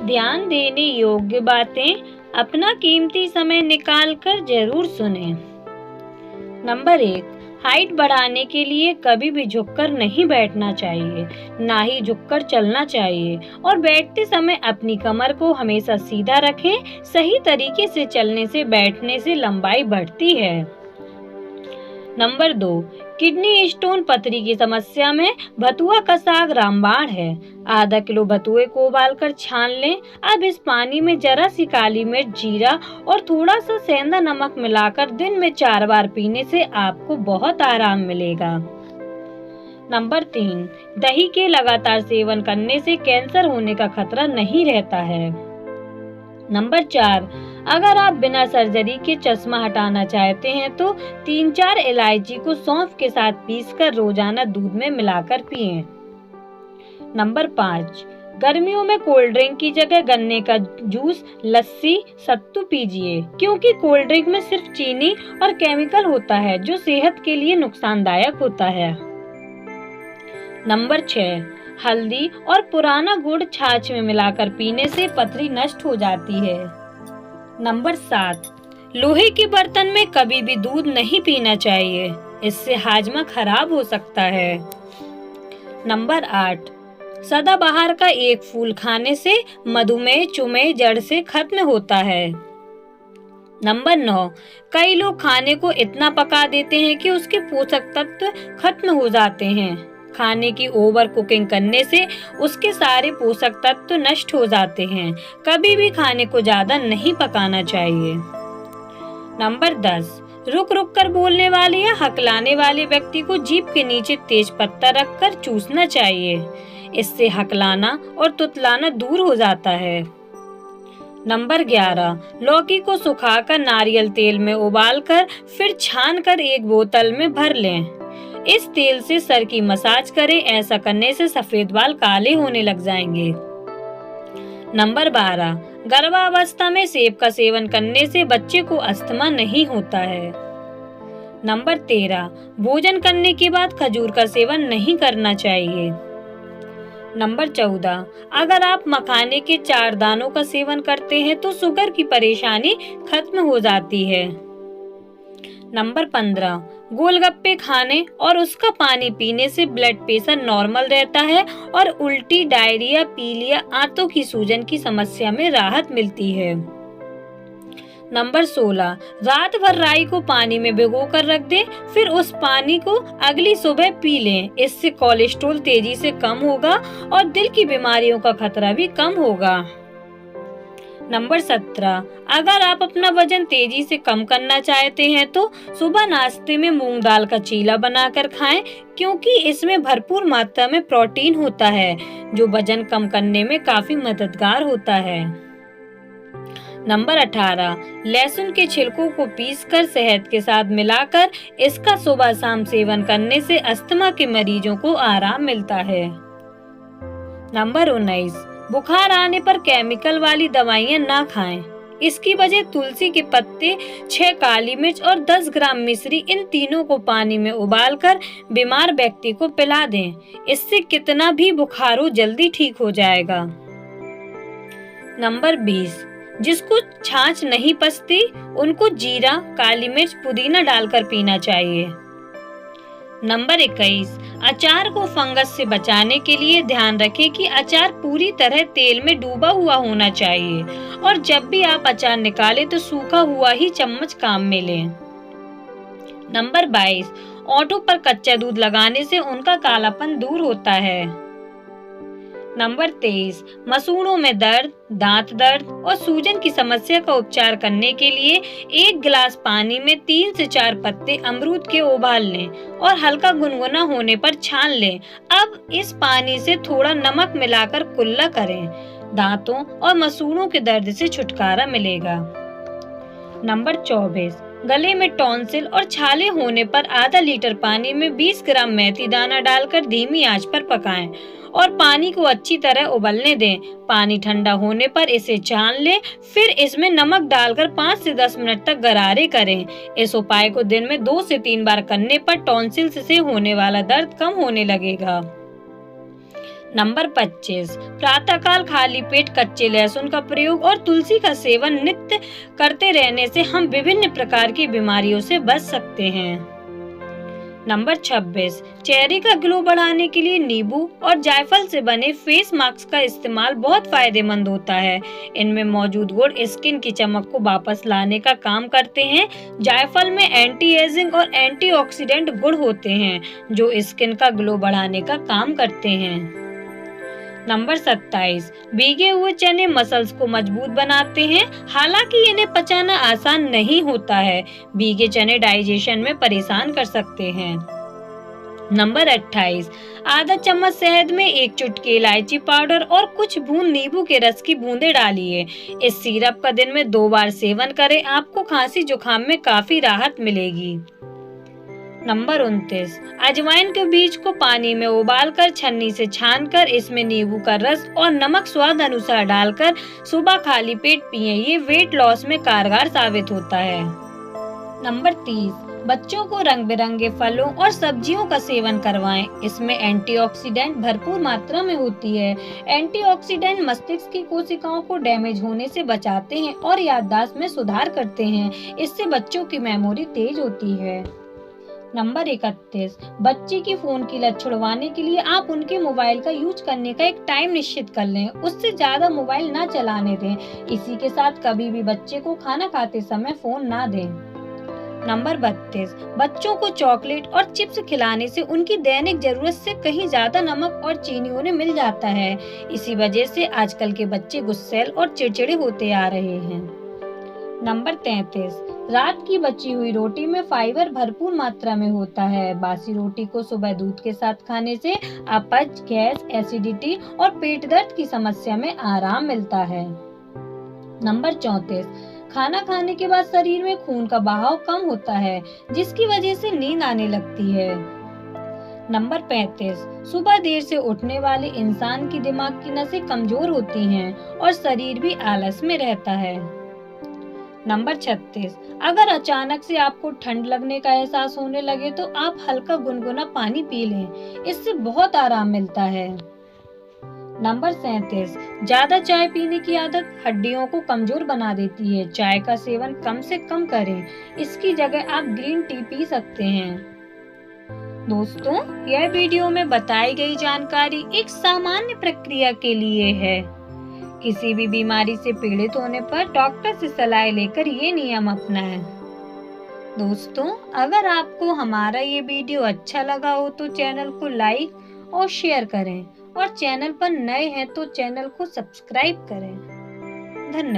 ध्यान देने योग्य बातें अपना कीमती समय निकाल कर जरूर सुनें। नंबर 1, हाइट बढ़ाने के लिए कभी भी झुककर नहीं बैठना चाहिए, ना ही झुककर चलना चाहिए और बैठते समय अपनी कमर को हमेशा सीधा रखें। सही तरीके से चलने से बैठने से लंबाई बढ़ती है। नंबर 2, किडनी स्टोन पथरी की समस्या में बथुआ का साग रामबाण है। आधा किलो बथुए को उबालकर छान लें। अब इस पानी में जरा सी काली मिर्च, जीरा और थोड़ा सा सेंधा नमक मिलाकर दिन में 4 बार पीने से आपको बहुत आराम मिलेगा। नंबर 3, दही के लगातार सेवन करने से कैंसर होने का खतरा नहीं रहता है। नंबर 4, अगर आप बिना सर्जरी के चश्मा हटाना चाहते हैं तो 3-4 इलायची को सौंफ के साथ पीसकर रोजाना दूध में मिलाकर पिएं। नंबर 5, गर्मियों में कोल्ड ड्रिंक की जगह गन्ने का जूस, लस्सी, सत्तू पीजिए, क्योंकि कोल्ड ड्रिंक में सिर्फ चीनी और केमिकल होता है जो सेहत के लिए नुकसानदायक होता है। नंबर 6, हल्दी और पुराना गुड़ छाछ में मिलाकर पीने से पथरी नष्ट हो जाती है। नंबर 7, लोहे के बर्तन में कभी भी दूध नहीं पीना चाहिए, इससे हाजमा खराब हो सकता है। नंबर 8, सदाबहार का एक फूल खाने से मधुमेह चुमे जड़ से खत्म होता है। नंबर 9, कई लोग खाने को इतना पका देते हैं कि उसके पोषक तत्व खत्म हो जाते हैं। खाने की ओवर कुकिंग करने से उसके सारे पोषक तत्व नष्ट हो जाते हैं। कभी भी खाने को ज्यादा नहीं पकाना चाहिए। नंबर 10, रुक रुक कर बोलने वाले या हकलाने वाले व्यक्ति को जीभ के नीचे तेज पत्ता रखकर चूसना चाहिए। इससे हकलाना और तुतलाना दूर हो जाता है। नंबर 11, लौकी को सुखाकर नारियल तेल में उबालकर फिर छानकर एक बोतल में भर लें। इस तेल से सर की मसाज करें, ऐसा करने से सफेद बाल काले होने लग जाएंगे। नंबर 12, गर्भावस्था में सेब का सेवन करने से बच्चे को अस्थमा नहीं होता है। नंबर 13, भोजन करने के बाद खजूर का सेवन नहीं करना चाहिए। नंबर 14, अगर आप मखाने के 4 दानों का सेवन करते हैं तो शुगर की परेशानी खत्म हो जाती है। नंबर 15, गोलगप्पे खाने और उसका पानी पीने से ब्लड प्रेशर नॉर्मल रहता है और उल्टी, डायरिया, पीलिया, आंतों की सूजन की समस्या में राहत मिलती है। नंबर 16, रात भर राई को पानी में भिगोकर रख दें, फिर उस पानी को अगली सुबह पी लें। इससे कोलेस्ट्रॉल तेजी से कम होगा और दिल की बीमारियों का खतरा भी कम होगा। नंबर 17, अगर आप अपना वजन तेजी से कम करना चाहते हैं तो सुबह नाश्ते में मूंग दाल का चीला बनाकर खाएं, क्योंकि इसमें भरपूर मात्रा में प्रोटीन होता है जो वजन कम करने में काफी मददगार होता है। नंबर 18, लहसुन के छिलकों को पीसकर शहद के साथ मिलाकर इसका सुबह शाम सेवन करने से अस्थमा के मरीजों को आराम मिलता है। नंबर 19, बुखार आने पर केमिकल वाली दवाइयाँ ना खाएं। इसकी वजह तुलसी के पत्ते, 6 काली मिर्च और 10 ग्राम मिश्री, इन तीनों को पानी में उबालकर बीमार व्यक्ति को पिला दें। इससे कितना भी बुखार हो जल्दी ठीक हो जाएगा। नंबर 20, जिसको छाछ नहीं पचती उनको जीरा, काली मिर्च, पुदीना डालकर पीना चाहिए। नंबर 21, अचार को फंगस से बचाने के लिए ध्यान रखें कि अचार पूरी तरह तेल में डूबा हुआ होना चाहिए और जब भी आप अचार निकालें तो सूखा हुआ ही चम्मच काम में लें। नंबर 22, ओंठों पर कच्चा दूध लगाने से उनका कालापन दूर होता है। नंबर 23, मसूड़ों में दर्द, दांत दर्द और सूजन की समस्या का उपचार करने के लिए 1 गिलास पानी में 3 से 4 पत्ते अमरूद के उबाल लें और हल्का गुनगुना होने पर छान लें। अब इस पानी से थोड़ा नमक मिलाकर कुल्ला करें। दांतों और मसूड़ों के दर्द से छुटकारा मिलेगा। नंबर 24, गले में टॉन्सिल और छाले होने पर आधा लीटर पानी में 20 ग्राम मेथी दाना डालकर धीमी आंच पर पकाएं और पानी को अच्छी तरह उबलने दें। पानी ठंडा होने पर इसे छान लें, फिर इसमें नमक डालकर 5 से 10 मिनट तक गरारे करें। इस उपाय को दिन में 2 से 3 बार करने पर टॉन्सिल से होने वाला दर्द कम होने लगेगा। नंबर 25, प्रातःकाल खाली पेट कच्चे लहसुन का प्रयोग और तुलसी का सेवन नित्य करते रहने से हम विभिन्न प्रकार की बीमारियों से बच सकते हैं। नंबर 26, चेहरे का ग्लो बढ़ाने के लिए नींबू और जायफल से बने फेस मास्क का इस्तेमाल बहुत फायदेमंद होता है। इनमें मौजूद गुण स्किन की चमक को वापस लाने का काम करते हैं। जायफल में एंटी एजिंग और एंटीऑक्सीडेंट गुण होते हैं जो स्किन का ग्लो बढ़ाने का काम करते हैं। नंबर 27, भीगे हुए चने मसल्स को मजबूत बनाते हैं। हालांकि इन्हें पचाना आसान नहीं होता है। भीगे चने डाइजेशन में परेशान कर सकते हैं। नंबर 28, आधा चम्मच शहद में 1 चुटकी इलायची पाउडर और कुछ बूंद नींबू के रस की बूंदें डालिए। इस सिरप का दिन में 2 बार सेवन करें। आपको खांसी जुकाम में काफी राहत मिलेगी। नंबर 29, अजवाइन के बीज को पानी में उबालकर छन्नी से छानकर इसमें नींबू का रस और नमक स्वाद अनुसार डालकर सुबह खाली पेट पिएं। ये वेट लॉस में कारगर साबित होता है। नंबर 30, बच्चों को रंग बिरंगे फलों और सब्जियों का सेवन करवाएं। इसमें एंटीऑक्सीडेंट भरपूर मात्रा में होती है। एंटीऑक्सीडेंट मस्तिष्क की कोशिकाओं को डैमेज होने से बचाते हैं और याददाश्त में सुधार करते हैं। इससे बच्चों की मेमोरी तेज होती है। नंबर 31, बच्चे की फोन की लत छुड़वाने के लिए आप उनके मोबाइल का यूज करने का एक टाइम निश्चित कर लें। उससे ज्यादा मोबाइल ना चलाने दें। इसी के साथ कभी भी बच्चे को खाना खाते समय फोन ना दें। नंबर 32, बच्चों को चॉकलेट और चिप्स खिलाने से उनकी दैनिक जरूरत से कहीं ज्यादा नमक और चीनी उन्हें मिल जाता है। इसी वजह से आजकल के बच्चे गुस्सैल और चिड़चिड़े होते आ रहे हैं। नंबर 33, रात की बची हुई रोटी में फाइबर भरपूर मात्रा में होता है। बासी रोटी को सुबह दूध के साथ खाने से अपच, गैस, एसिडिटी और पेट दर्द की समस्या में आराम मिलता है। नंबर 34, खाना खाने के बाद शरीर में खून का बहाव कम होता है जिसकी वजह से नींद आने लगती है। नंबर 35, सुबह देर से उठने वाले इंसान की दिमाग की नसें कमजोर होती हैं और शरीर भी आलस में रहता है। नंबर 36, अगर अचानक से आपको ठंड लगने का एहसास होने लगे तो आप हल्का गुनगुना पानी पी लें। इससे बहुत आराम मिलता है। नंबर 37, ज्यादा चाय पीने की आदत हड्डियों को कमजोर बना देती है। चाय का सेवन कम से कम करें। इसकी जगह आप ग्रीन टी पी सकते हैं। दोस्तों, यह वीडियो में बताई गई जानकारी एक सामान्य प्रक्रिया के लिए है। किसी भी बीमारी से पीड़ित होने पर डॉक्टर से सलाह लेकर ये नियम अपनाएं। दोस्तों, अगर आपको हमारा ये वीडियो अच्छा लगा हो तो चैनल को लाइक और शेयर करें और चैनल पर नए हैं तो चैनल को सब्सक्राइब करें। धन्यवाद।